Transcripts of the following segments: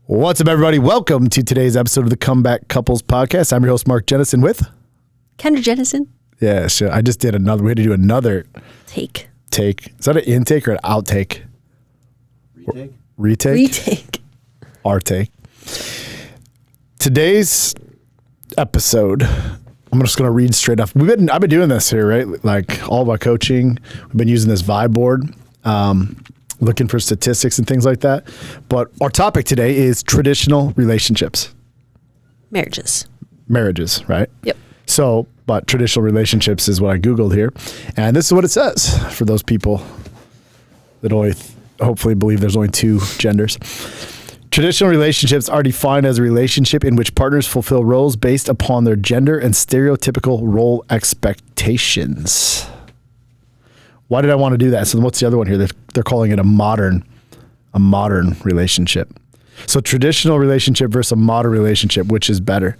What's up, everybody? Welcome to today's episode of the Comeback Couples Podcast. I'm your host, Mark Jennison, with Kendra Jennison. Yeah, sure. I just did another. We had to do another take. Is that an intake or an outtake? Retake. Our take. Today's episode, I'm just going to read straight off. I've been doing this here, right? Like all of our coaching, we've been using this vibe board. Looking for statistics and things like that. But our topic today is traditional relationships. Marriages, right? Yep. So, but traditional relationships is what I Googled here. And this is what it says for those people that only hopefully believe there's only two genders. Traditional relationships are defined as a relationship in which partners fulfill roles based upon their gender and stereotypical role expectations. Why did I want to do that? So what's the other one here? They're calling it a modern relationship. So traditional relationship versus a modern relationship, which is better?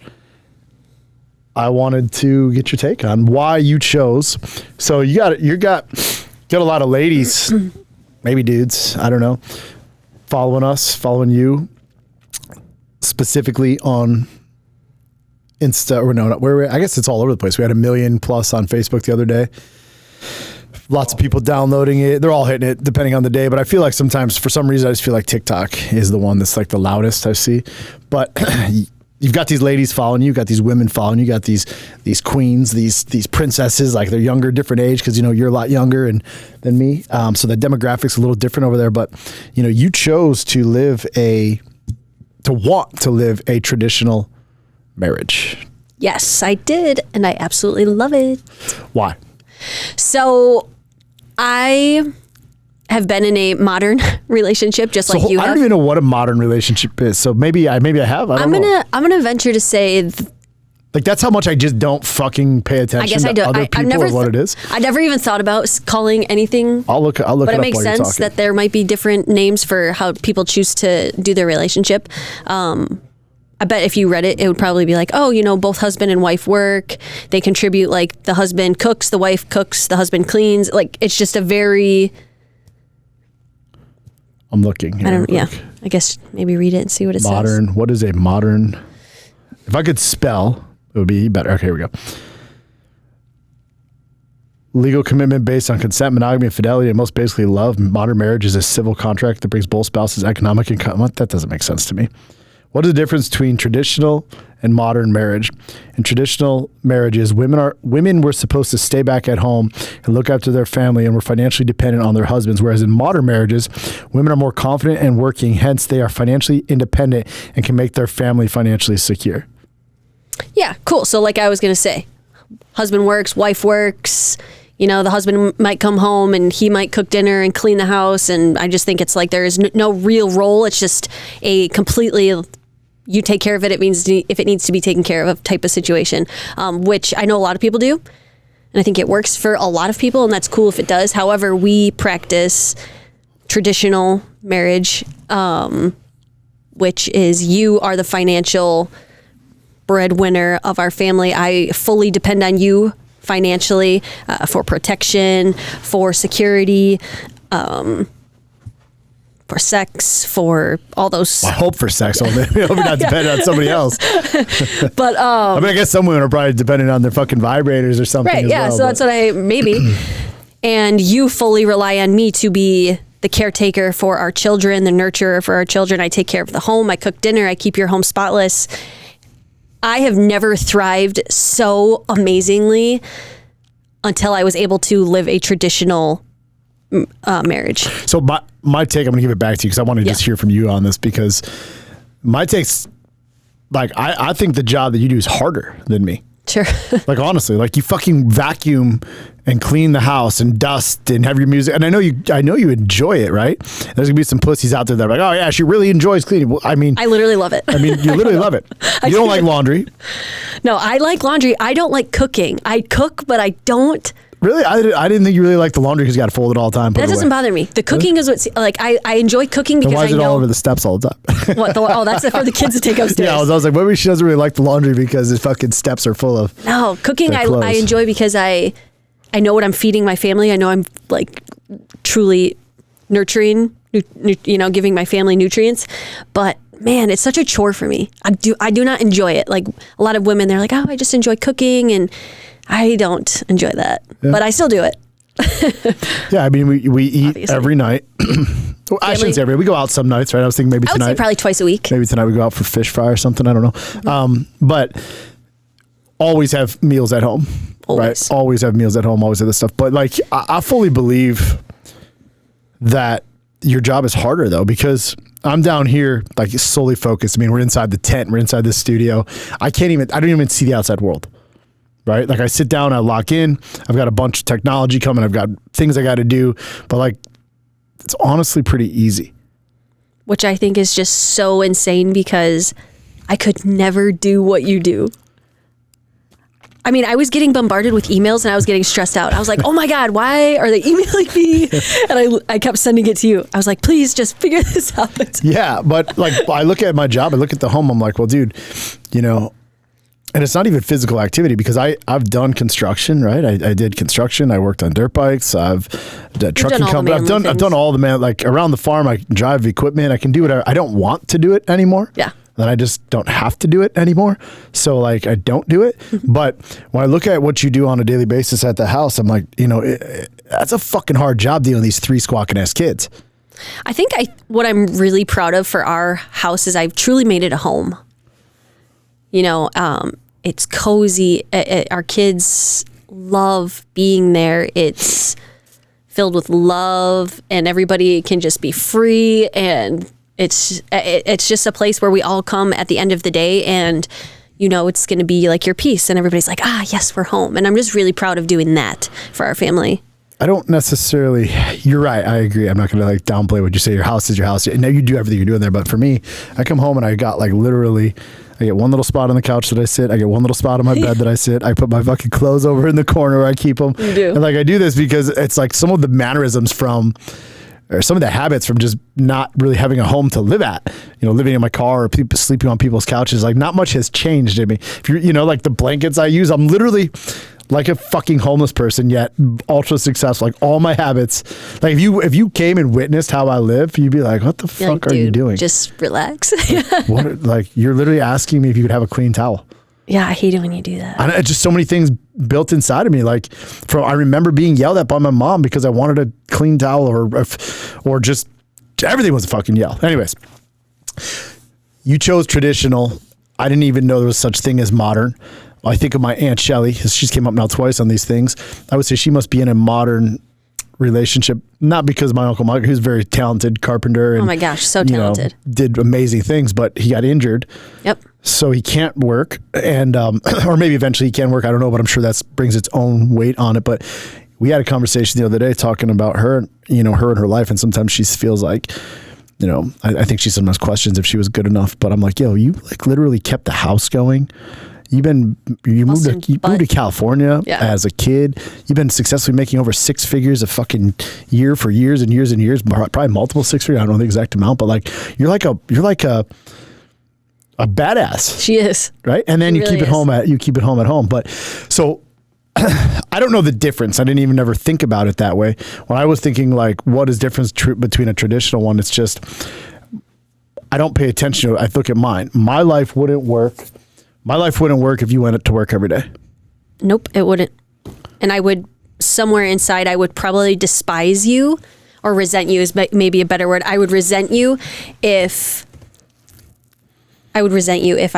I wanted to get your take on why you chose. So you got a lot of ladies, maybe dudes, I don't know, following you specifically on Insta or no, I guess it's all over the place. We had 1 million plus on Facebook the other day. Lots of people downloading it. They're all hitting it depending on the day. But I feel like sometimes, for some reason, I just feel like TikTok is the one that's like the loudest I see. But you've got these ladies following you. You've got these women following you. You got these queens, these princesses, like they're younger, different age because, you're a lot younger than me. So the demographic's a little different over there. But, you chose to want to live a traditional marriage. Yes, I did. And I absolutely love it. Why? So I have been in a modern relationship just like you have. I don't even know what a modern relationship is. So maybe I have. I'm gonna venture to say like that's how much I just don't fucking pay attention to other people or what it is. I never even thought about calling anything. I'll look. But it makes while you're sense talking. that there might be different names for how people choose to do their relationship. I bet if you read it, it would probably be like, both husband and wife work. They contribute, like the husband cooks, the wife cooks, the husband cleans. Like it's just a very. I'm looking. I guess maybe read it and see what it says. Modern. What is a modern? If I could spell, it would be better. Okay, here we go. Legal commitment based on consent, monogamy, and fidelity, and most basically love. Modern marriage is a civil contract that brings both spouses economic income. That doesn't make sense to me. What is the difference between traditional and modern marriage? In traditional marriages, women were supposed to stay back at home and look after their family and were financially dependent on their husbands, whereas in modern marriages, women are more confident and working, hence they are financially independent and can make their family financially secure. Yeah, cool. So like I was going to say, husband works, wife works. The husband might come home and he might cook dinner and clean the house. And I just think it's like there is no real role. It's just a completely, you take care of it. It means if it needs to be taken care of type of situation, which I know a lot of people do. And I think it works for a lot of people and that's cool if it does. However, we practice traditional marriage, which is you are the financial breadwinner of our family. I fully depend on you financially, for protection, for security, for sex, for all those. I hope for sex only. I hope you're not dependent on somebody else. But I guess some women are probably dependent on their fucking vibrators or something. Right? As Yeah. well, So that's what maybe. And you fully rely on me to be the caretaker for our children, the nurturer for our children. I take care of the home. I cook dinner. I keep your home spotless. I have never thrived so amazingly until I was able to live a traditional marriage. So my take, I'm going to give it back to you because I want to just hear from you on this because my take's like, I think the job that you do is harder than me. Sure. Like, honestly, like you fucking vacuum and clean the house and dust and have your music. And I know you enjoy it, right? There's gonna be some pussies out there that are like, oh yeah, she really enjoys cleaning. Well, I literally love it. You literally love it. You don't like laundry. No, I like laundry. I don't like cooking. I cook, but I don't. Really? I didn't think you really liked the laundry because you got to fold it all the time. That doesn't bother me. The cooking is what, like, I enjoy cooking because I know. Why is it all over the steps all the time? What? That's for the kids to take upstairs. Yeah, I was like, maybe she doesn't really like the laundry because the fucking steps are full of. No, cooking I enjoy because I know what I'm feeding my family. I know I'm like truly nurturing, giving my family nutrients. But man, it's such a chore for me. I do not enjoy it. Like a lot of women, they're like, oh, I just enjoy cooking, and I don't enjoy that, but I still do it. Yeah, I mean, we eat obviously every night. Well, I shouldn't say every. We go out some nights, right? I was thinking maybe tonight. I would say probably twice a week. Maybe tonight we go out for fish fry or something. I don't know. Mm-hmm. But always have meals at home. Always. Right? Always have meals at home. Always have this stuff. But like, I fully believe that your job is harder though, because I'm down here like solely focused. I mean, we're inside the tent. We're inside the studio. I don't even see the outside world. Right? Like I sit down, I lock in. I've got a bunch of technology coming. I've got things I got to do. But like, it's honestly pretty easy. Which I think is just so insane because I could never do what you do. I mean, I was getting bombarded with emails and I was getting stressed out. I was like, oh my God, why are they emailing me? And I kept sending it to you. I was like, please just figure this out. Yeah, but like I look at my job, I look at the home, I'm like, well, dude, you know, and it's not even physical activity because I've done construction, right? I did construction. I worked on dirt bikes. I've done trucking company. I've done all the man, like around the farm. I drive equipment. I can do whatever. I don't want to do it anymore. Yeah. Then I just don't have to do it anymore. So like I don't do it. But when I look at what you do on a daily basis at the house, I'm like, you know, that's a fucking hard job dealing with these 3 squawking ass kids. I think what I'm really proud of for our house is I've truly made it a home. You know, it's cozy. Our kids love being there. It's filled with love and everybody can just be free. And it's just a place where we all come at the end of the day and, you know, it's going to be like your peace. And everybody's like, yes, we're home. And I'm just really proud of doing that for our family. I don't necessarily, you're right. I agree. I'm not going to like downplay what you say. Your house is your house. Now you do everything you're doing there. But for me, I come home and I got like literally, I get one little spot on the couch that I sit. I get one little spot on my bed that I sit. I put my fucking clothes over in the corner where I keep them. You do. And like I do this because it's like some of the mannerisms from, or some of the habits from just not really having a home to live at, you know, living in my car or sleeping on people's couches. Like not much has changed in me. If you're, you know, like the blankets I use, I'm literally like a fucking homeless person, yet ultra successful. Like all my habits. Like if you came and witnessed how I live, you'd be like, "What the fuck are you doing? Just relax." Like you're literally asking me if you could have a clean towel. Yeah, I hate it when you do that. And just so many things built inside of me. Like I remember being yelled at by my mom because I wanted a clean towel or just everything was a fucking yell. Anyways, you chose traditional. I didn't even know there was such thing as modern. I think of my Aunt Shelly, she's came up now twice on these things. I would say she must be in a modern relationship, not because my Uncle Mike, who's a very talented carpenter. And, oh my gosh, so talented. You know, did amazing things, but he got injured. Yep. So he can't work and, or maybe eventually he can work. I don't know, but I'm sure that brings its own weight on it. But we had a conversation the other day talking about her, you know, her and her life. And sometimes she feels like, you know, I think she sometimes questions if she was good enough, but I'm like, yo, you like literally kept the house going. You moved to California as a kid. You've been successfully making over 6 figures a fucking year for years and years and years, probably multiple 6 figures. I don't know the exact amount, but like you're like a badass. She is. Right? And then you keep it home at home. But so I don't know the difference. I didn't even ever think about it that way. When I was thinking like what is difference between a traditional one, it's just I don't pay attention to it. I look at mine. My life wouldn't work. My life wouldn't work if you went to work every day. Nope, it wouldn't. And I would, somewhere inside, I would probably despise you or resent you is maybe a better word. I would resent you if I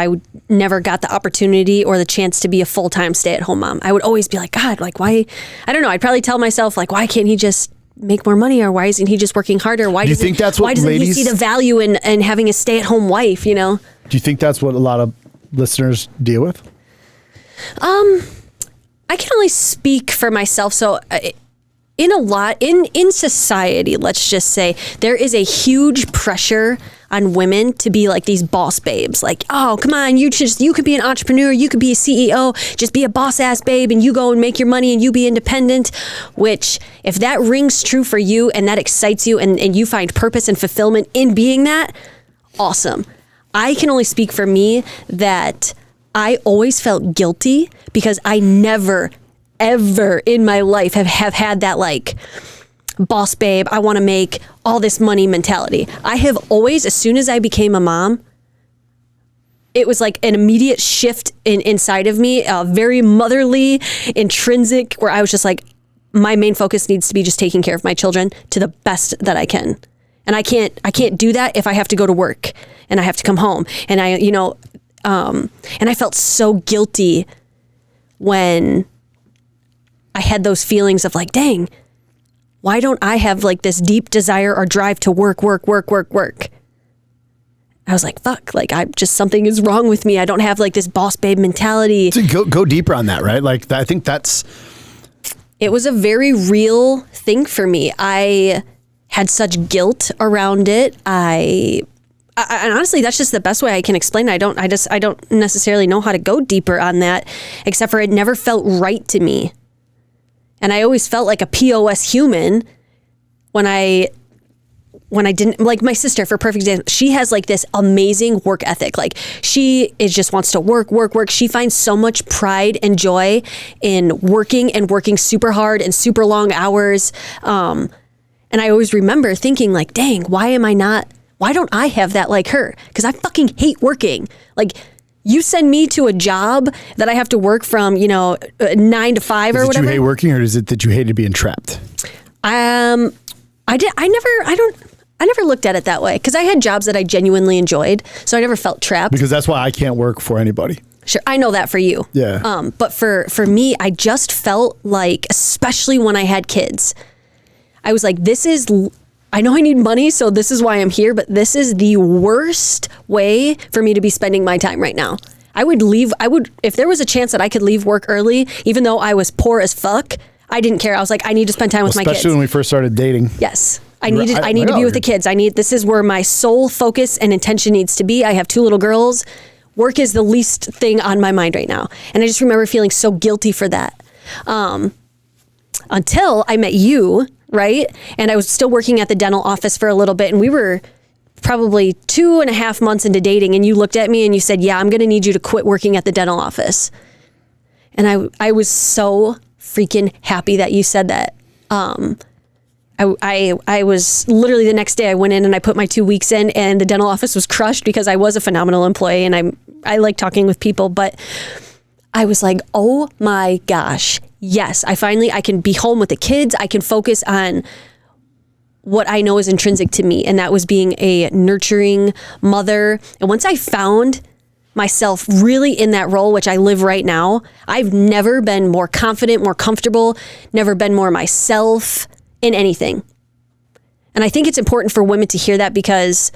would never got the opportunity or the chance to be a full-time stay-at-home mom. I would always be like, God, like why? I don't know. I'd probably tell myself like, why can't he just make more money, or why isn't he just working harder? Why doesn't he see the value in having a stay-at-home wife? You know? Do you think that's what a lot of listeners deal with? I can only speak for myself. So in society, let's just say there is a huge pressure on women to be like these boss babes. Like, oh, come on, you could be an entrepreneur, you could be a CEO, just be a boss ass babe and you go and make your money and you be independent. Which if that rings true for you and that excites you and you find purpose and fulfillment in being that, awesome. I can only speak for me that I always felt guilty because I never, ever in my life have had that like boss babe, I want to make all this money mentality. I have always, as soon as I became a mom, it was like an immediate shift inside of me, very motherly, intrinsic, where I was just like, my main focus needs to be just taking care of my children to the best that I can. And I can't do that if I have to go to work and I have to come home. And and I felt so guilty when I had those feelings of like, dang, why don't I have like this deep desire or drive to work? I was like, fuck, like something is wrong with me. I don't have like this boss babe mentality. So go deeper on that, right? Like, I think it was a very real thing for me. I had such guilt around it. And honestly, that's just the best way I can explain it. I don't necessarily know how to go deeper on that, except for it never felt right to me. And I always felt like a POS human when I didn't, like my sister, for perfect example, she has like this amazing work ethic. Like just wants to work. She finds so much pride and joy in working super hard and super long hours. And I always remember thinking like, dang, why don't I have that like her? Because I fucking hate working. Like, you send me to a job that I have to work from, 9 to 5 or whatever. Is it you hate working, or is it that you hated being trapped? I never looked at it that way, because I had jobs that I genuinely enjoyed, so I never felt trapped. Because that's why I can't work for anybody. Sure, I know that for you. Yeah. But for me, I just felt like, especially when I had kids, I was like, I know I need money, so this is why I'm here, but this is the worst way for me to be spending my time right now. If there was a chance that I could leave work early, even though I was poor as fuck, I didn't care. I was like, I need to spend time with my kids. Especially when we first started dating. Yes. I need to be with the kids. This is where my sole focus and intention needs to be. I have 2 little girls. Work is the least thing on my mind right now. And I just remember feeling so guilty for that. Until I met you, right? And I was still working at the dental office for a little bit, and we were probably 2.5 months into dating, and you looked at me and you said, yeah, I'm going to need you to quit working at the dental office. And I was so freaking happy that you said that. I was literally, the next day I went in and I put my 2 weeks in, and the dental office was crushed because I was a phenomenal employee and I like talking with people, but I was like, oh my gosh, yes, I can be home with the kids. I can focus on what I know is intrinsic to me, and that was being a nurturing mother. And once I found myself really in that role, which I live right now, I've never been more confident, more comfortable, never been more myself in anything. And I think it's important for women to hear that, because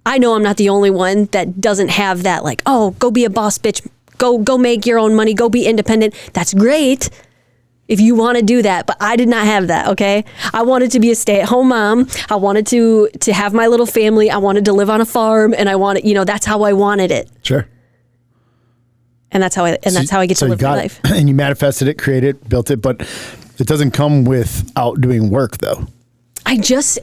I know I'm not the only one that doesn't have that, like, oh, go be a boss bitch, go make your own money, go be independent. That's great if you want to do that, but I did not have that, okay? I wanted to be a stay-at-home mom. I wanted to have my little family. I wanted to live on a farm, and I wanted, that's how I wanted it. Sure. And that's how I get to live my life. And you manifested it, created it, built it, but it doesn't come without doing work, though.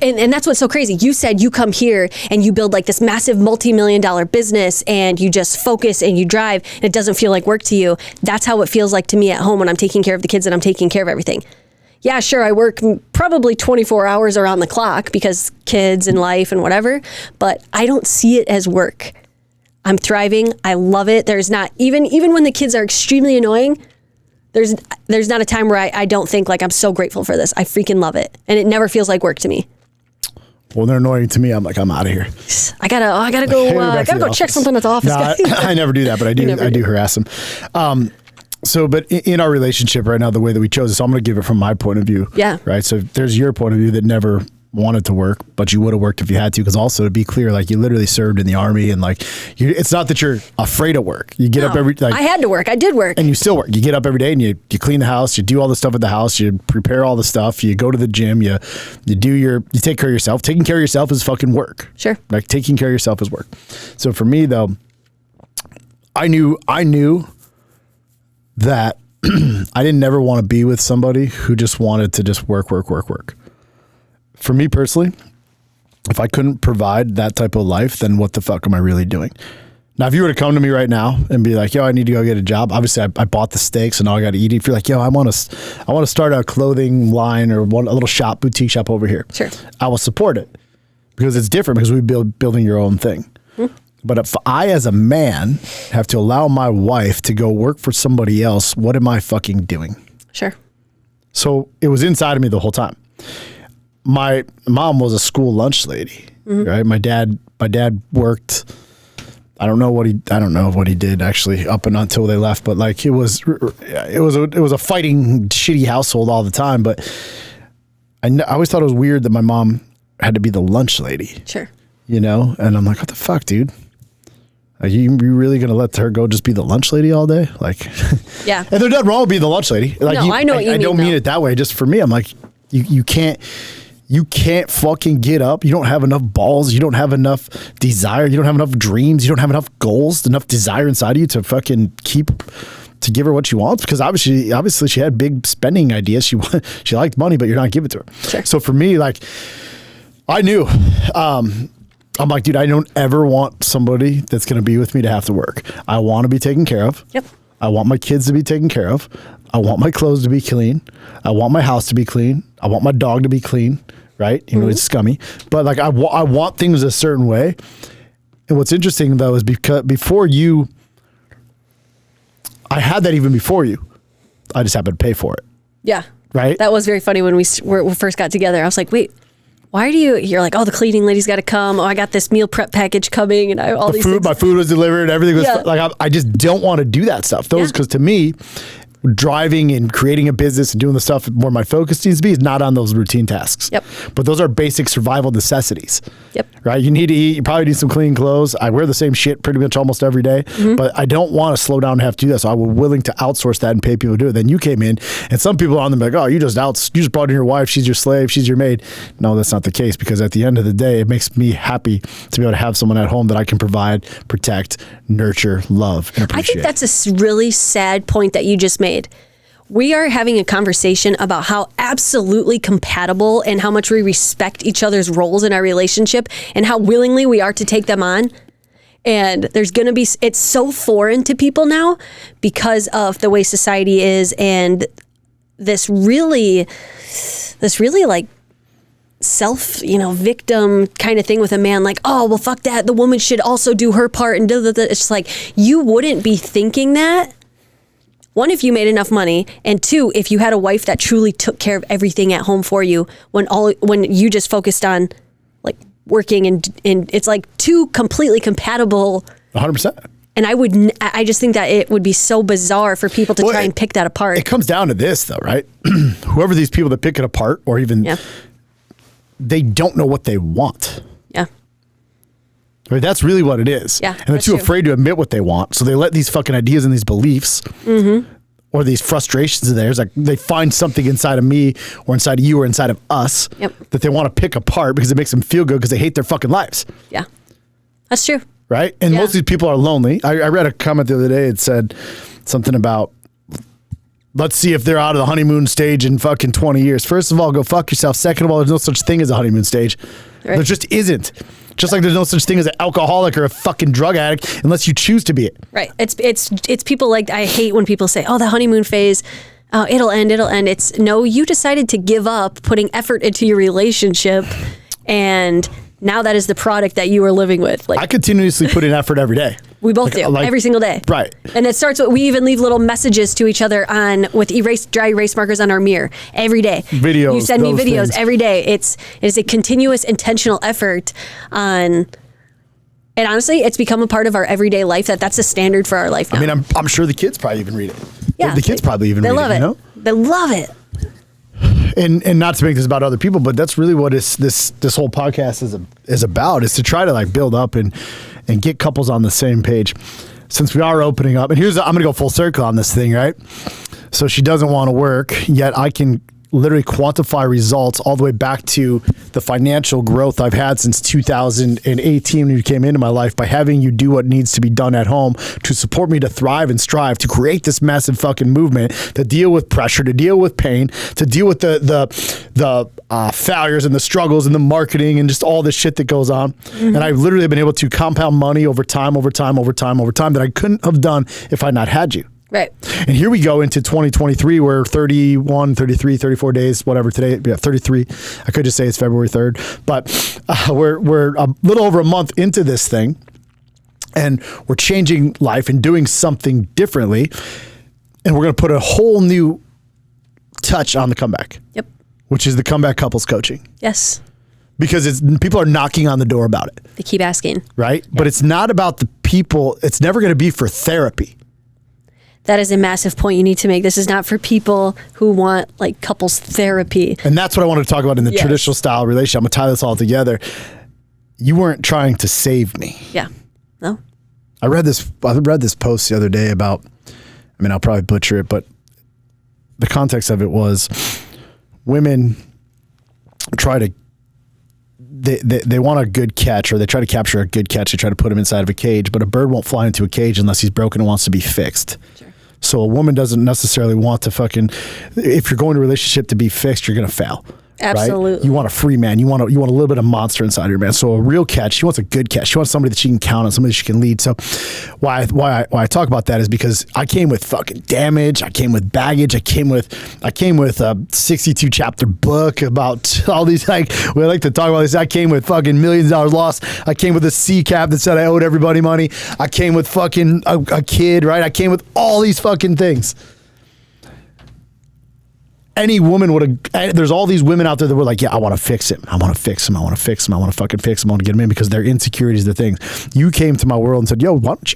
And that's what's so crazy. You said you come here and you build like this massive multi-million-dollar business, and you just focus and you drive, and it doesn't feel like work to you. That's how it feels like to me at home when I'm taking care of the kids and I'm taking care of everything. Yeah, sure, I work probably 24 hours around the clock because kids and life and whatever, but I don't see it as work. I'm thriving. I love it. There's not, even when the kids are extremely annoying, there's not a time where I don't think like, I'm so grateful for this. I freaking love it. And it never feels like work to me. Well, they're annoying to me. I'm like, I'm out of here. I gotta go check something at the office. No, I never do that, but I do harass them. But in our relationship right now, the way that we chose it, so I'm going to give it from my point of view. Yeah. Right. So there's your point of view that never wanted to work, but you would have worked if you had to. Because also, to be clear, like, you literally served in the Army, and like, it's not that you're afraid of work. You get up I had to work. I did work. And you still work. You get up every day and you clean the house, you do all the stuff at the house, you prepare all the stuff, you go to the gym, you take care of yourself. Taking care of yourself is fucking work. Sure. Like, taking care of yourself is work. So for me though, I knew that I didn't never want to be with somebody who just wanted to just work. For me personally, if I couldn't provide that type of life, then what the fuck am I really doing? Now, if you were to come to me right now and be like, yo, I need to go get a job. Obviously, I bought the steaks and now I got to eat. If you're like, yo, I want to start a clothing line or a little shop, boutique shop over here. Sure. I will support it, because it's different, because we building your own thing. Mm-hmm. But if I, as a man, have to allow my wife to go work for somebody else, what am I fucking doing? Sure. So it was inside of me the whole time. My mom was a school lunch lady, right? My dad worked. I don't know what he did actually up and until they left, but like it was a fighting shitty household all the time. But I always thought it was weird that my mom had to be the lunch lady. Sure. You know, and I'm like, what the fuck, dude? Are you really gonna let her go just be the lunch lady all day? Like, yeah. And there's nothing wrong with being the lunch lady. Like, no, I know what you mean. I don't mean it that way. Just for me, I'm like, you can't fucking get up. You don't have enough balls. You don't have enough desire. You don't have enough dreams. You don't have enough goals, enough desire inside of you to fucking to give her what she wants. Because obviously she had big spending ideas. She liked money, but you're not giving it to her. Sure. So for me, like, I knew. I'm like, dude, I don't ever want somebody that's going to be with me to have to work. I want to be taken care of. Yep. I want my kids to be taken care of. I want my clothes to be clean. I want my house to be clean. I want my dog to be clean, right? You know, it's scummy. But like, I want things a certain way. And what's interesting, though, is because I had that even before you. I just happened to pay for it. Yeah. Right? That was very funny when we first got together. I was like, wait. Why you're like, oh, the cleaning lady's got to come. Oh, I got this meal prep package coming, and all these things. My food was delivered. Everything was like, I just don't want to do that stuff. Because to me, driving and creating a business and doing the stuff where my focus needs to be is not on those routine tasks. Yep. But those are basic survival necessities. Yep. Right? You need to eat. You probably need some clean clothes. I wear the same shit pretty much almost every day, but I don't want to slow down and have to do that. So I was willing to outsource that and pay people to do it. Then you came in, and some people on them like, oh, you just brought in your wife. She's your slave. She's your maid. No, that's not the case, because at the end of the day, it makes me happy to be able to have someone at home that I can provide, protect, nurture, love, and appreciate. I think that's a really sad point that you just made. We are having a conversation about how absolutely compatible and how much we respect each other's roles in our relationship and how willingly we are to take them on. And it's so foreign to people now because of the way society is, and this really like victim kind of thing with a man, like, oh, well, fuck that. The woman should also do her part. And it's just like, you wouldn't be thinking that. One, if you made enough money, and two, if you had a wife that truly took care of everything at home for you when you just focused on like working and it's like two completely compatible. 100%. And I just think that it would be so bizarre for people to try and pick that apart. It comes down to this though, right? Whoever these people that pick it apart, or even they don't know what they want. Yeah. Right, that's really what it is. Yeah, and they're too afraid to admit what they want. So they let these fucking ideas and these beliefs or these frustrations of theirs, like they find something inside of me or inside of you or inside of us that they want to pick apart because it makes them feel good because they hate their fucking lives. Yeah, that's true. Right? And most of these people are lonely. I read a comment the other day. It said something about, let's see if they're out of the honeymoon stage in fucking 20 years. First of all, go fuck yourself. Second of all, there's no such thing as a honeymoon stage. Right. There just isn't. Just like there's no such thing as an alcoholic or a fucking drug addict unless you choose to be it. Right. It's people like, I hate when people say, oh, the honeymoon phase, oh, it'll end. It's no, you decided to give up putting effort into your relationship, and now that is the product that you are living with. Like, I continuously put in effort every day. We both do, every single day. Right. And it starts with, we even leave little messages to each other with dry erase markers on our mirror every day. Videos. You send me videos every day. It is a continuous intentional effort on, and honestly, it's become a part of our everyday life that's the standard for our life now. I mean, I'm sure the kids probably even read it. Yeah. The kids probably even read it. They love it. You know? They love it. And not to make this about other people, but that's really what this whole podcast is about, is to try to like build up and get couples on the same page. Since we are opening up, and I'm going to go full circle on this thing, right? So she doesn't want to work, yet I can literally quantify results all the way back to the financial growth I've had since 2018 when you came into my life by having you do what needs to be done at home to support me to thrive and strive, to create this massive fucking movement, to deal with pressure, to deal with pain, to deal with the failures and the struggles and the marketing and just all this shit that goes on. And I've literally been able to compound money over time that I couldn't have done if I not had you. Right. And here we go into 2023. We're 31, 33, 34 days, whatever today. Yeah, 33. I could just say it's February 3rd. But we're a little over a month into this thing. and we're changing life and doing something differently. And we're going to put a whole new touch on the comeback. Yep. Which is the comeback couples coaching. Yes. Because people are knocking on the door about it. They keep asking. Right? Yep. But it's not about the people. It's never going to be for therapy. That is a massive point you need to make. This is not for people who want like couples therapy. And that's what I wanted to talk about in the traditional style relationship. I'm going to tie this all together. You weren't trying to save me. Yeah. No. I read this post the other day about, I mean, I'll probably butcher it, but the context of it was women try to, they want a good catch, or they try to capture a good catch. They try to put him inside of a cage, but a bird won't fly into a cage unless he's broken and wants to be fixed. Sure. So a woman doesn't necessarily want to if you're going to a relationship to be fixed, you're going to fail. Absolutely. Right? You want a free man. You want a little bit of monster inside of your man. So a real catch, she wants a good catch. She wants somebody that she can count on, somebody she can lead. So why I talk about that is because I came with fucking damage. I came with baggage. I came with a 62 chapter book about all these, like, we like to talk about this. I came with fucking millions of dollars lost. I came with a C cap that said I owed everybody money. I came with fucking a kid, right? I came with all these fucking things. Any woman would have, there's all these women out there that were like, yeah, I want to fix him. I want to fix him. I want to fix him. I want to fucking fix him. I want to get him in, because their insecurities, their things. You came to my world and said, yo, why don't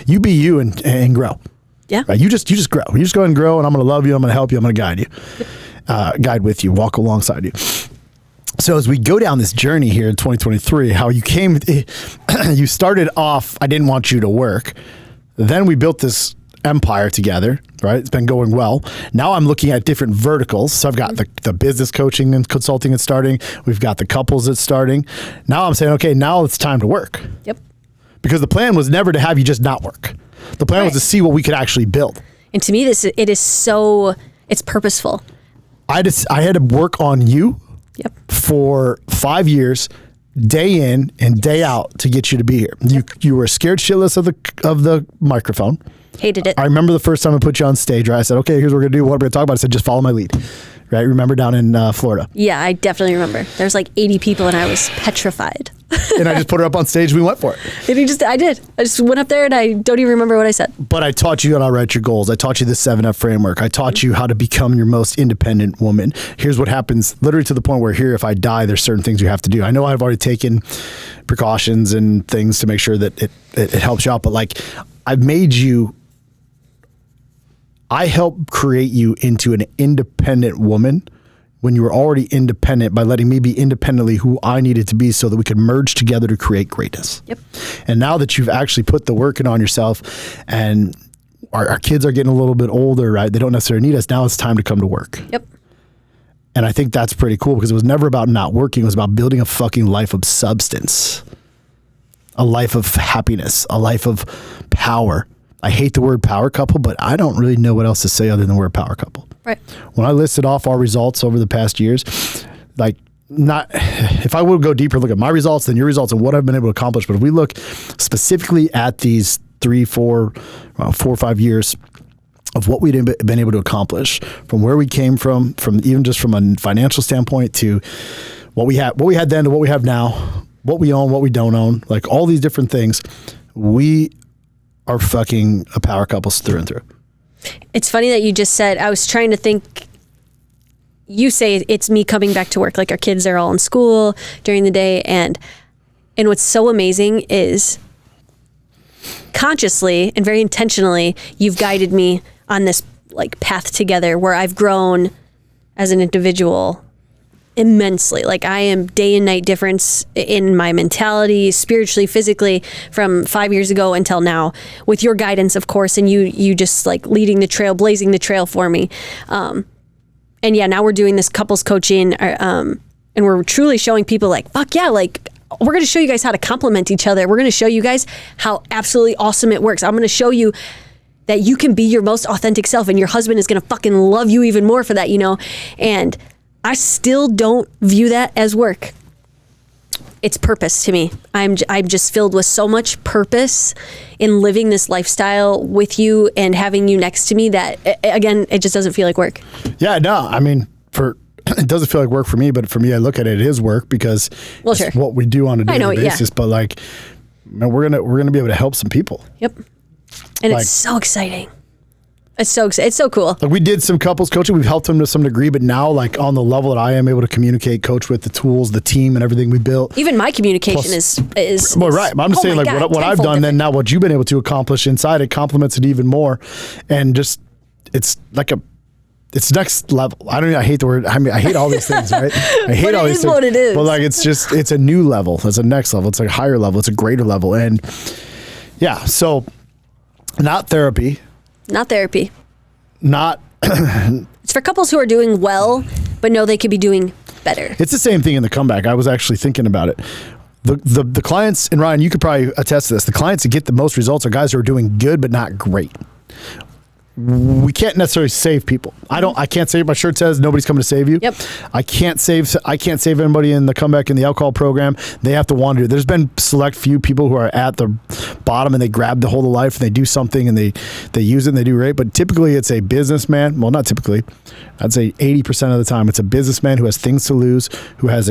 you be you and grow? Yeah. Right? You just grow. You just go and grow, and I'm going to love you. I'm going to help you. I'm going to guide you, guide with you, walk alongside you. So as we go down this journey here in 2023, how you came, you started off, I didn't want you to work. Then we built this empire together, right? It's been going well. Now I'm looking at different verticals. So I've got the business coaching and consulting that's starting. We've got the couples that's starting. Now I'm saying, okay, now it's time to work. Yep. Because the plan was never to have you just not work. The plan was to see what we could actually build. And to me, it's purposeful. I had to work on you for 5 years, day in and day out, to get you to be here. You were scared shitless of the microphone. Hated it. I remember the first time I put you on stage, right? I said, okay, here's what we're going to do. What we're going to talk about. I said, just follow my lead. Right? Remember down in Florida? Yeah, I definitely remember. There's like 80 people and I was petrified. And I just put her up on stage. We went for it. And I did. I just went up there and I don't even remember what I said. But I taught you how to write your goals. I taught you the 7F framework. I taught you how to become your most independent woman. Here's what happens, literally to the point where here, if I die, there's certain things you have to do. I know I've already taken precautions and things to make sure that it helps you out. But like, I helped create you into an independent woman when you were already independent, by letting me be independently who I needed to be, so that we could merge together to create greatness. Yep. And now that you've actually put the work in on yourself, and our kids are getting a little bit older, right? They don't necessarily need us. Now it's time to come to work. Yep. And I think that's pretty cool, because it was never about not working. It was about building a fucking life of substance, a life of happiness, a life of power. I hate the word power couple, but I don't really know what else to say other than the word power couple. Right. When I listed off our results over the past years, like, if I would go deeper, look at my results, then your results, and what I've been able to accomplish. But if we look specifically at these 4 or 5 years of what we've been able to accomplish, from where we came from even just from a financial standpoint, to what we had then to what we have now, what we own, what we don't own, like all these different things, we are fucking a power couple through and through. It's funny that you just said, I was trying to think, you say it's me coming back to work, like our kids are all in school during the day. And what's so amazing is consciously and very intentionally, you've guided me on this like path together where I've grown as an individual immensely. Like, I am day and night difference in my mentality, spiritually, physically, from 5 years ago until now, with your guidance, of course, and you just like leading the trail, blazing the trail for me. And yeah, now we're doing this couples coaching, and we're truly showing people like, fuck yeah, like, we're going to show you guys how to complement each other. We're going to show you guys how absolutely awesome it works. I'm going to show you that you can be your most authentic self, and your husband is going to fucking love you even more for that, and I still don't view that as work. It's purpose to me. I'm just filled with so much purpose in living this lifestyle with you and having you next to me that, again, it just doesn't feel like work. Yeah, no, I mean, it doesn't feel like work for me, but for me, I look at it as work, because it's what we do on a daily basis. Yeah. But like, man, we're gonna be able to help some people. Yep. And Like- it's so exciting. It's so cool. Like we did some couples coaching. We've helped them to some degree, but now like on the level that I am able to communicate, coach with the tools, the team, and everything we built. Even my communication is Well, right. I'm just saying, my like God, what I've tenfold done, then different. now what you've been able to accomplish inside, it complements it even more, and just it's like it's next level. I hate the word. I mean, I hate all these things, right? I hate But all it these is things. what it is. But like it's a new level. It's a next level. It's a higher level. It's a greater level, and yeah. So, not therapy. Not therapy. Not. It's for couples who are doing well, but know they could be doing better. It's the same thing in the comeback. I was actually thinking about it. The clients, and Ryan, you could probably attest to this. The clients that get the most results are guys who are doing good but not great. We can't necessarily save people. I can't save. My shirt says nobody's coming to save you. Yep. I can't save anybody in the comeback in the alcohol program. They have to want to do it. There's been select few people who are at the bottom and they grab the hold of life and they do something and they use it and they do great. But typically it's a businessman. Well, not typically. I'd say 80% of the time it's a businessman who has things to lose, who has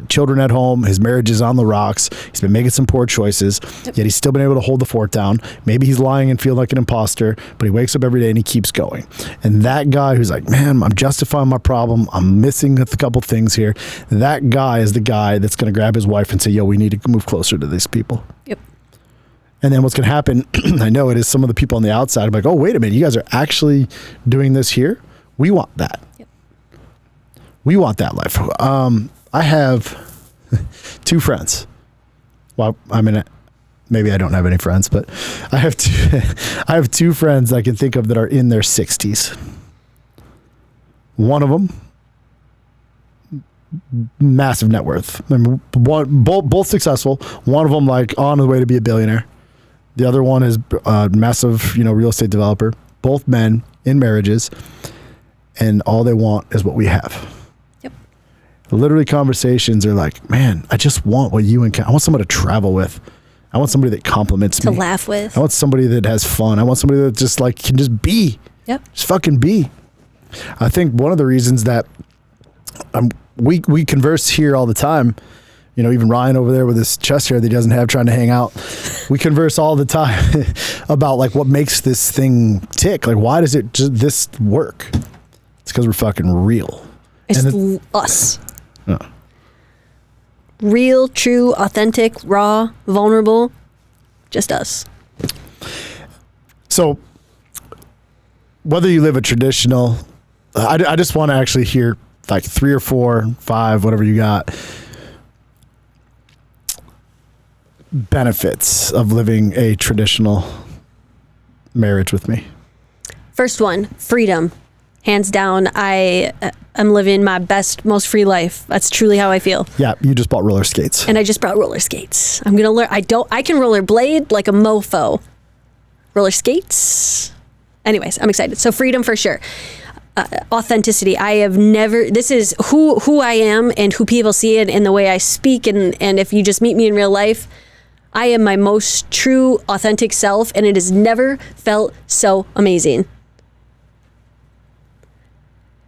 children at home. His marriage is on the rocks. He's been making some poor choices, yet he's still been able to hold the fort down. Maybe he's lying and feeling like an imposter, but he wakes up every day and he keeps going. And that guy who's like, man, I'm justifying my problem. I'm missing a couple things here. That guy is the guy that's going to grab his wife and say, yo, we need to move closer to these people. Yep. And then what's going to happen, I know it is some of the people on the outside are like, oh, wait a minute, you guys are actually doing this here? We want that. Yep. We want that life. I have two friends. Well, I mean, maybe I don't have any friends, but I have two friends I can think of that are in their 60s. One of them, massive net worth. I mean, both successful. One of them like on the way to be a billionaire. The other one is a massive, real estate developer. Both men in marriages, and all they want is what we have. Yep. Literally, conversations are like, man, I just want what you and I want someone to travel with. I want somebody that compliments me. To laugh with. I want somebody that has fun. I want somebody that just like can just be. Yep. Just fucking be. I think one of the reasons that we converse here all the time, even Ryan over there with his chest hair that he doesn't have trying to hang out, we converse all the time about like what makes this thing tick. Like, why does it just this work? It's because we're fucking real. It's us. Real, true, authentic, raw, vulnerable. Just us. So whether you live a traditional, I just want to actually hear like 3 or 4, 5, whatever you got, benefits of living a traditional marriage with me. First one, freedom. Hands down, I am living my best, most free life. That's truly how I feel. Yeah, you just bought roller skates. And I just brought roller skates. I'm gonna learn. I can roller blade like a mofo. Roller skates. Anyways, I'm excited. So freedom for sure. Authenticity. I have never. This is who I am and who people see it in the way I speak. And if you just meet me in real life, I am my most true, authentic self, and it has never felt so amazing.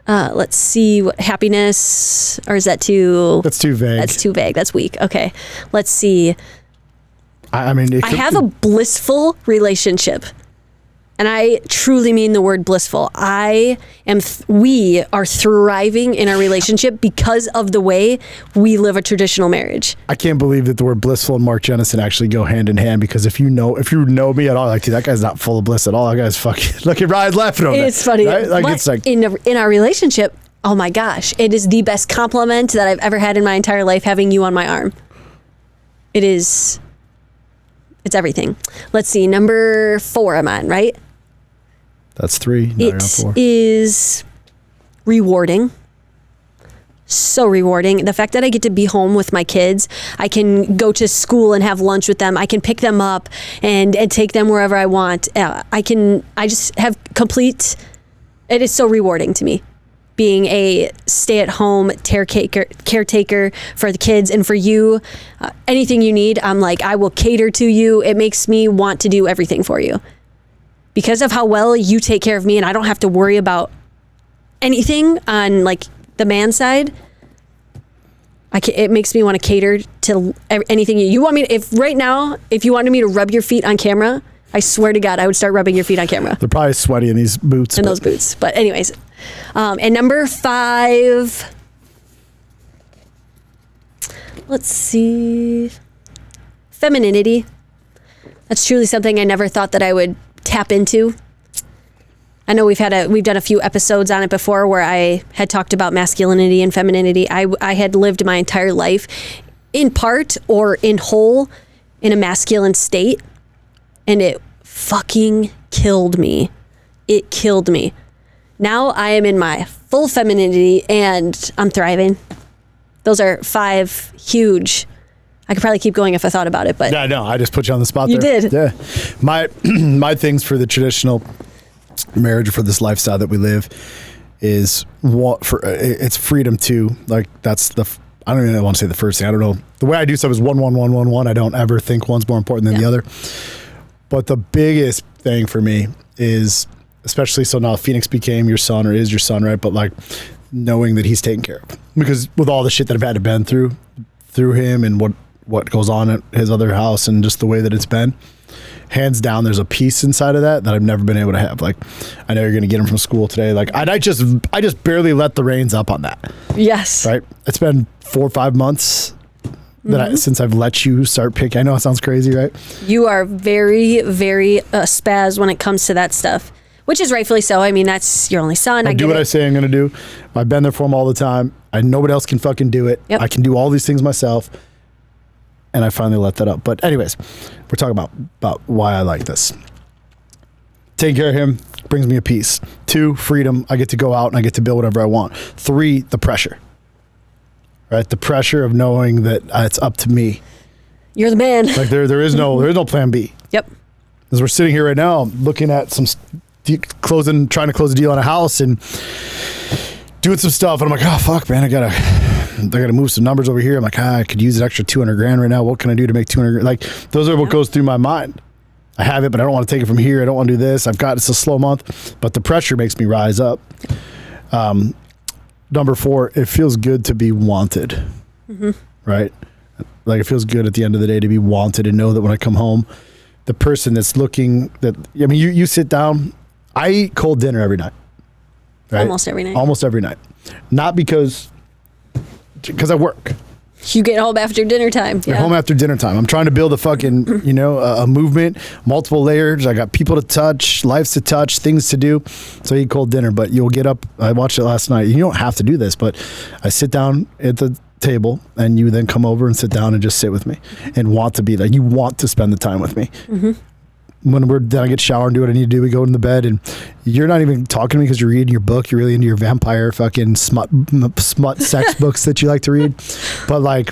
Let's see, what happiness, or is that too? That's too vague. That's too vague. That's weak. Okay, let's see. I mean, I have a blissful relationship, and I truly mean the word blissful. We are thriving in our relationship because of the way we live a traditional marriage. I can't believe that the word blissful and Mark Jennison actually go hand in hand, because if you know me at all, like, dude, that guy's not full of bliss at all. That guy's fucking, look at Ryan laughing over It's funny. Right? Like, But it's like, in our relationship, oh my gosh, it is the best compliment that I've ever had in my entire life, having you on my arm. It's everything. Let's see, number 4 I'm on, right? that's 3. Now you're on It 4. is rewarding. So rewarding. The fact that I get to be home with my kids, I can go to school and have lunch with them. I can pick them up and take them wherever I want. I just have complete, it is so rewarding to me. Being a stay-at-home caretaker for the kids and for you. Anything you need, I'm like, I will cater to you. It makes me want to do everything for you. Because of how well you take care of me, and I don't have to worry about anything on like the man side, It makes me want to cater to anything you want me to, if right now, if you wanted me to rub your feet on camera, I swear to God, I would start rubbing your feet on camera. They're probably sweaty in these boots. Those boots. But anyways, and number 5, let's see, femininity. That's truly something I never thought that I would tap into. I know we've done a few episodes on it before where I had talked about masculinity and femininity. I had lived my entire life in part or in whole in a masculine state, and it fucking killed me. It killed me. Now I am in my full femininity and I'm thriving. Those are 5 huge. I could probably keep going if I thought about it, but yeah, no, I just put you on the spot. You there. did. Yeah, my things for the traditional marriage, for this lifestyle that we live, is it's freedom too. Like that's I don't even want to say the first thing. I don't know. The way I do stuff is 1 1 1 1 1. I don't ever think one's more important than the other. But the biggest thing for me is, especially so now Phoenix became your son or is your son, right? But like knowing that he's taken care of, because with all the shit that I've had to been through him and what goes on at his other house and just the way that it's been, hands down, there's a peace inside of that I've never been able to have. Like, I know you're going to get him from school today. Like, I just barely let the reins up on that. Yes. Right. It's been 4 or 5 months that since I've let you start picking. I know it sounds crazy, right? You are very, very spaz when it comes to that stuff, which is rightfully so. I mean, that's your only son. I do what I say I'm going to do. I've been there for him all the time. Nobody else can fucking do it. Yep. I can do all these things myself. And I finally let that up. But anyways, we're talking about why I like this. Taking care of him brings me a peace. 2, freedom. I get to go out and I get to build whatever I want. 3, the pressure. Right? The pressure of knowing that it's up to me. You're the man. Like there is no plan B. Yep. As we're sitting here right now, I'm looking at trying to close a deal on a house and doing some stuff. And I'm like, oh fuck, man, I gotta move some numbers over here. I'm like, I could use an extra $200,000 right now. What can I do to make $200,000? Like, those are what goes through my mind. I have it, but I don't want to take it from here. I don't want to do this. It's a slow month, but the pressure makes me rise up. Number 4, it feels good to be wanted, right? Like, it feels good at the end of the day to be wanted and know that when I come home, the person that's looking you sit down, I eat cold dinner every night. Right? Almost every night. Not because I work. You get home after dinner time. Yeah. Home after dinner time. I'm trying to build a fucking, a movement, multiple layers. I got people to touch, lives to touch, things to do. So I eat cold dinner, but you'll get up. I watched it last night. You don't have to do this, but I sit down at the table and you then come over and sit down and just sit with me and want to be like, you want to spend the time with me. When we're done, I get showered and do what I need to do. We go in the bed and you're not even talking to me because you're reading your book. You're really into your vampire fucking smut sex books that you like to read. But like,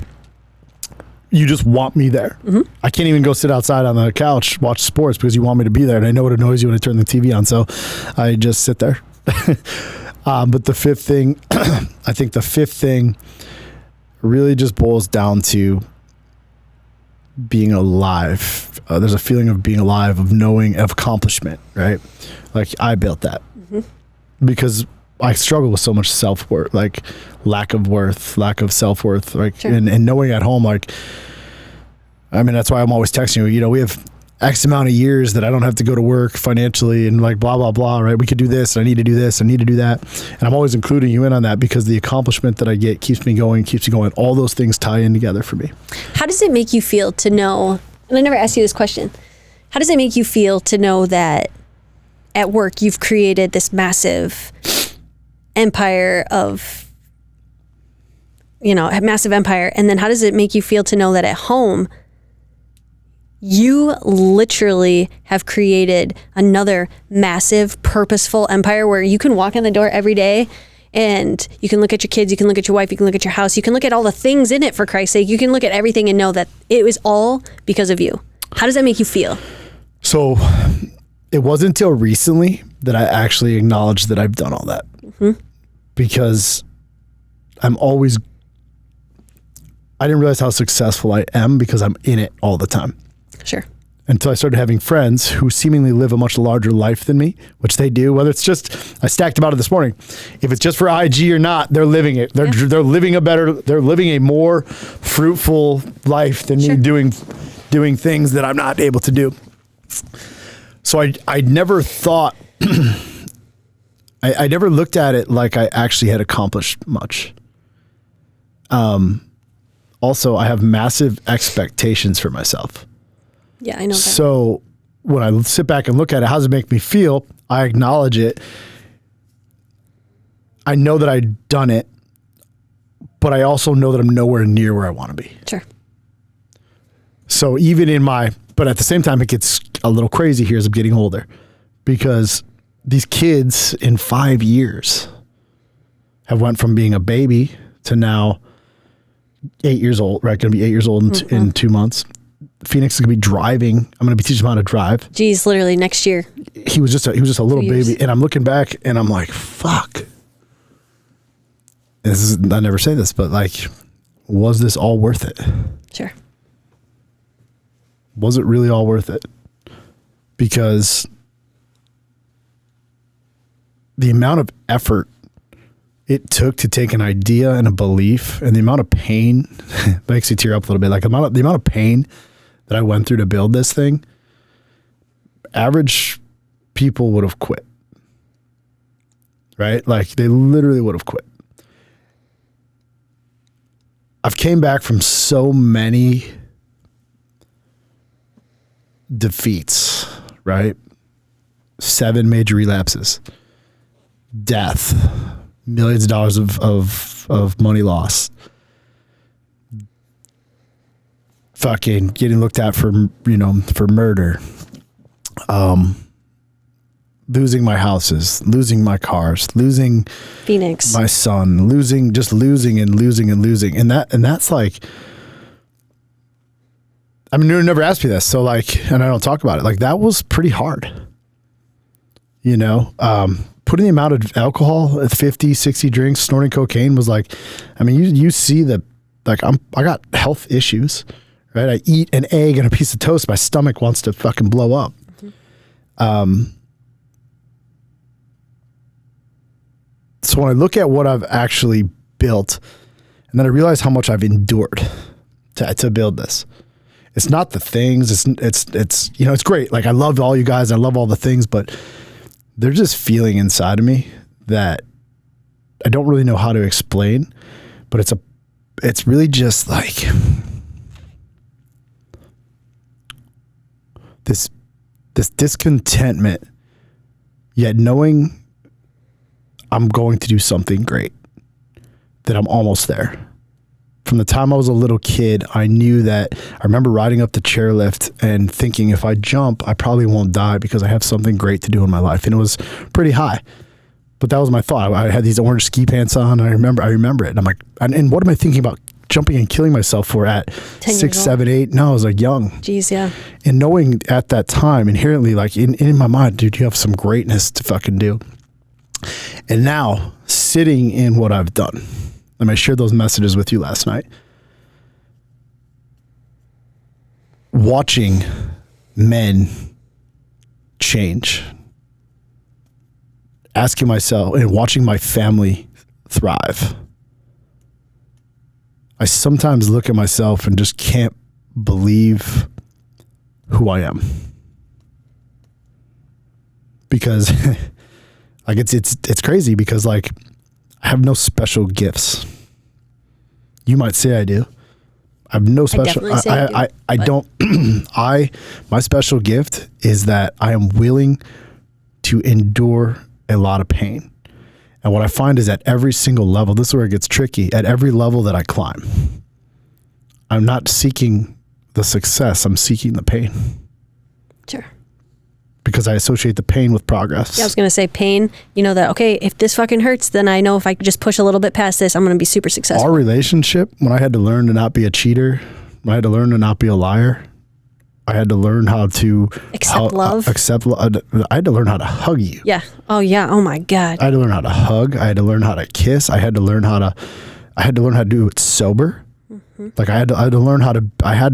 you just want me there. I can't even go sit outside on the couch, watch sports because you want me to be there. And I know it annoys you when I turn the TV on. So I just sit there. But the 5th thing, I think the 5th thing really just boils down to being alive. There's a feeling of being alive, of knowing, of accomplishment, right? Like, I built that because I struggle with so much self-worth, like lack of self-worth, like, sure. and knowing at home, like, I mean, that's why I'm always texting you, we have X amount of years that I don't have to go to work financially and like blah, blah, blah, right? We could do this. I need to do this. I need to do that. And I'm always including you in on that because the accomplishment that I get keeps me going. All those things tie in together for me. How does it make you feel to know, and I never asked you this question, how does it make you feel to know that at work you've created this massive empire and then how does it make you feel to know that at home you literally have created another massive, purposeful empire where you can walk in the door every day and you can look at your kids, you can look at your wife, you can look at your house, you can look at all the things in it, for Christ's sake. You can look at everything and know that it was all because of you. How does that make you feel? So it wasn't until recently that I actually acknowledged that I've done all that. Because I didn't realize how successful I am because I'm in it all the time. Sure. until I started having friends who seemingly live a much larger life than me, which they do. Whether it's just, I stacked about it this morning. If it's just for IG or not, they're living it. They're living they're living a more fruitful life than me doing things that I'm not able to do. So I never thought, I never looked at it like I actually had accomplished much. Also, I have massive expectations for myself. Yeah, I know that. So when I sit back and look at it, how does it make me feel? I acknowledge it. I know that I've done it, but I also know that I'm nowhere near where I want to be. Sure. So even but at the same time, it gets a little crazy here as I'm getting older, because these kids in 5 years have went from being a baby to now 8 years old, right? Going to be 8 years old in 2 months. Phoenix is going to be driving. I'm going to be teaching him how to drive. Geez, literally next year. He was just a little baby, and I'm looking back and I'm like, fuck. I never say this, but like, was this all worth it? Sure. Was it really all worth it? Because the amount of effort it took to take an idea and a belief, and the amount of pain makes you tear up a little bit. Like the amount of pain that I went through to build this thing, average people would have quit, right? Like they literally would have quit. I've came back from so many defeats, right? 7 major relapses, death, millions of dollars of money lost, fucking getting looked at for murder, losing my houses, losing my cars, losing Phoenix, my son, losing. And that's like, I mean, you never asked me this. So like, and I don't talk about it. Like that was pretty hard, putting the amount of alcohol at 50, 60 drinks, snorting cocaine was like, I mean, you see that, like I got health issues, right? I eat an egg and a piece of toast. My stomach wants to fucking blow up. So when I look at what I've actually built, and then I realize how much I've endured to build this, it's not the things, it's great. Like I love all you guys. I love all the things, but they're just feeling inside of me that I don't really know how to explain, but it's really just like this discontentment, yet knowing I'm going to do something great, that I'm almost there. From the time I was a little kid, I knew that. I remember riding up the chairlift and thinking, if I jump, I probably won't die because I have something great to do in my life. And it was pretty high, but that was my thought. I had these orange ski pants on. And I remember it. And I'm like, and what am I thinking about jumping and killing myself for at 6, 7, 8? No, I was like young. Jeez, yeah. And knowing at that time, inherently, like in my mind, dude, you have some greatness to fucking do. And now, sitting in what I've done, and I shared those messages with you last night, watching men change, asking myself and watching my family thrive. I sometimes look at myself and just can't believe who I am. Because like it's crazy, because like I have no special gifts. You might say I do. I have no special. I don't. My special gift is that I am willing to endure a lot of pain. And what I find is at every single level, this is where it gets tricky. At every level that I climb, I'm not seeking the success. I'm seeking the pain. Sure. Because I associate the pain with progress. Yeah, I was going to say pain, that, okay, if this fucking hurts, then I know if I could just push a little bit past this, I'm going to be super successful. Our relationship, when I had to learn to not be a cheater, when I had to learn to not be a liar, I had to learn how to accept love. I had to learn how to hug you. Yeah. Oh yeah. Oh my God. I had to learn how to hug. I had to learn how to kiss. I had to learn how to do it sober. Mm-hmm. Like I had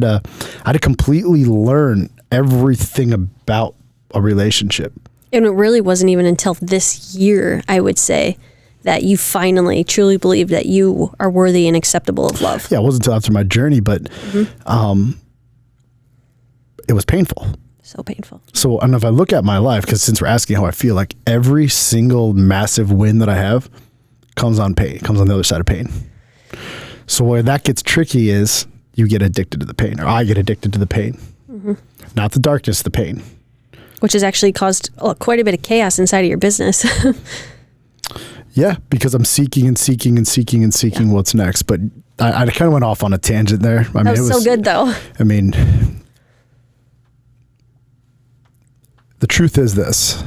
to completely learn everything about a relationship. And it really wasn't even until this year, I would say, that you finally truly believe that you are worthy and acceptable of love. Yeah, it wasn't until after my journey, but it was painful. So painful. So, and if I look at my life, because since we're asking how I feel, like every single massive win that I have comes on pain, comes on the other side of pain. So where that gets tricky is you get addicted to the pain, or I get addicted to the pain. Not the darkness, the pain. Which has actually caused quite a bit of chaos inside of your business. Yeah, because I'm seeking and seeking and seeking and seeking what's next. But I kind of went off on a tangent there. I mean, that was so good, though. I mean, the truth is this.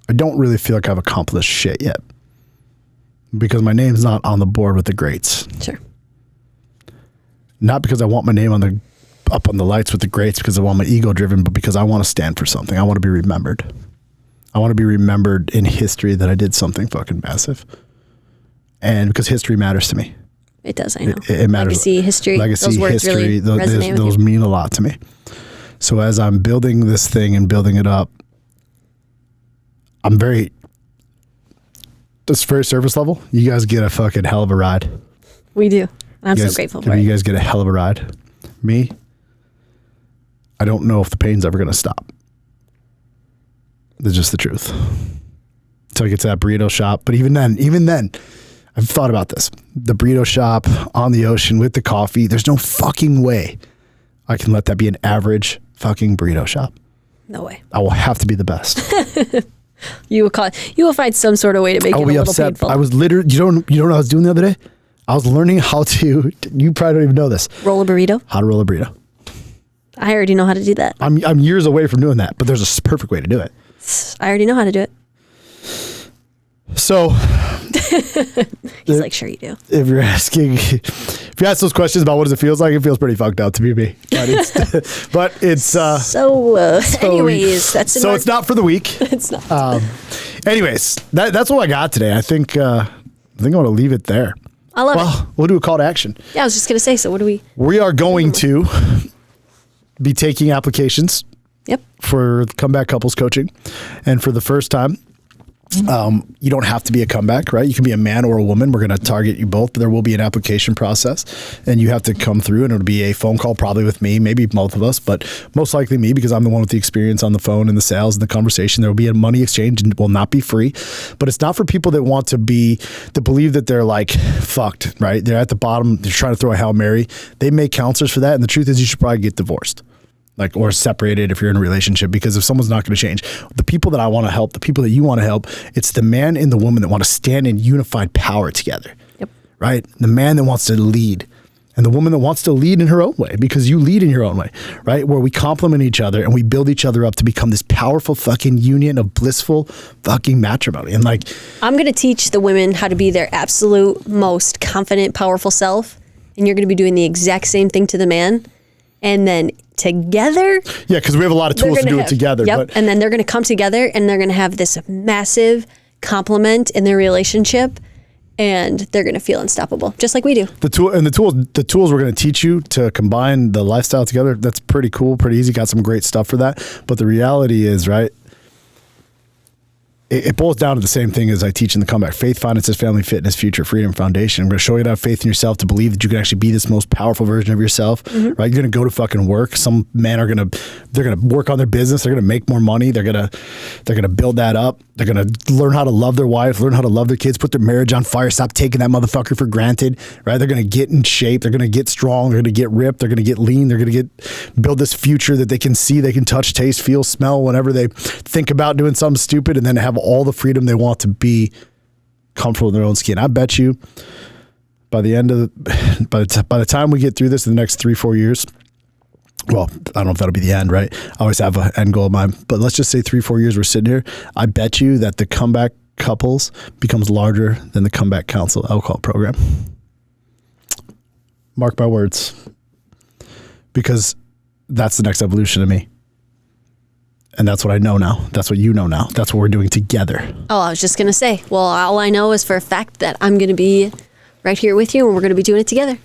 I don't really feel like I've accomplished shit yet. Because my name's not on the board with the greats. Sure. Not because I want my name up on the lights with the greats because I want my ego driven, but because I want to stand for something. I want to be remembered. I want to be remembered in history that I did something fucking massive. And because history matters to me. It does, I know. It matters. Legacy, history. Legacy, those words history, really resonate with those you. mean a lot to me. So as I'm building this thing and building it up, this very surface level, you guys get a fucking hell of a ride. We do. I'm so grateful for it. You guys get a hell of a ride. Me, I don't know if the pain's ever going to stop. That's just the truth. Until I get to that burrito shop. But even then, I've thought about this. The burrito shop on the ocean with the coffee, there's no fucking way I can let that be an average fucking burrito shop. No way. I will have to be the best. You will find some sort of way to make it a little painful. I was literally, you know what I was doing the other day? I was learning how to, you probably don't even know this. Roll a burrito? How to roll a burrito. I already know how to do that. I'm years away from doing that, but there's a perfect way to do it. I already know how to do it. So he's like, sure you do. If you ask those questions about what does it feels like, it feels pretty fucked up to be me. But it's anyways, that's so it's not for the weak. It's not. Anyways, that's what I got today. I think I want to leave it there. I love it. We'll do a call to action. Yeah, I was just gonna say. So what do we? We are going to be taking applications. Yep. For comeback couples coaching, and for the first time. You don't have to be a comeback, right? You can be a man or a woman. We're going to target you both, but there will be an application process and you have to come through, and it'll be a phone call probably with me, maybe both of us, but most likely me because I'm the one with the experience on the phone and the sales and the conversation. There will be a money exchange and it will not be free, but it's not for people that want to believe that they're like fucked, right? They're at the bottom. They're trying to throw a Hail Mary. They make counselors for that. And the truth is you should probably get divorced. Or separated if you're in a relationship, because if someone's not going to change, the people that I want to help, the people that you want to help, it's the man and the woman that want to stand in unified power together. Yep. Right? The man that wants to lead and the woman that wants to lead in her own way, because you lead in your own way, right? Where we complement each other and we build each other up to become this powerful fucking union of blissful fucking matrimony. And I'm going to teach the women how to be their absolute most confident, powerful self. And you're going to be doing the exact same thing to the man. And then together. Yeah, because we have a lot of tools to do it together. Yep. But and then they're going to come together and they're going to have this massive complement in their relationship, and they're going to feel unstoppable, just like we do. The tools we're going to teach you to combine the lifestyle together. That's pretty cool, pretty easy. Got some great stuff for that. But the reality is, right, it boils down to the same thing as I teach in the Comeback: faith, finances, family, fitness, future, freedom, foundation. I'm going to show you to have faith in yourself, to believe that you can actually be this most powerful version of yourself, right? You're going to go to fucking work. Some men they're going to work on their business. They're going to make more money. They're going to build that up. They're going to learn how to love their wife, learn how to love their kids, put their marriage on fire, stop taking that motherfucker for granted, right? They're going to get in shape. They're going to get strong. They're going to get ripped. They're going to get lean. They're going to build this future that they can see, they can touch, taste, feel, smell whenever they think about doing something stupid, and then have all the freedom they want to be comfortable in their own skin. I bet you by the by the time we get through this in the next 3-4 years, well, I don't know if that'll be the end, right? I always have an end goal in mind, but let's just say 3-4 years we're sitting here. I bet you that the comeback couples becomes larger than the comeback counsel alcohol program. Mark my words, because that's the next evolution of me. And that's what I know now. That's what you know now. That's what we're doing together. Oh, I was just going to say, well, all I know is for a fact that I'm going to be right here with you and we're going to be doing it together.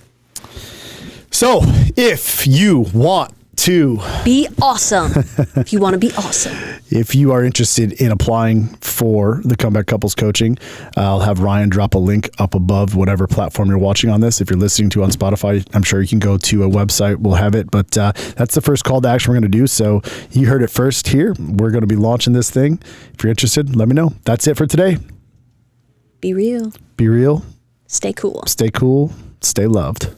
So if you want 2. Be awesome if you want to be awesome. If you are interested in applying for the Comeback Couples Coaching, I'll have Ryan drop a link up above whatever platform you're watching on this. If you're listening to on Spotify, I'm sure you can go to a website. We'll have it. But that's the first call to action we're going to do. So you heard it first here. We're going to be launching this thing. If you're interested, let me know. That's it for today. Be real. Be real. Stay cool. Stay cool. Stay loved.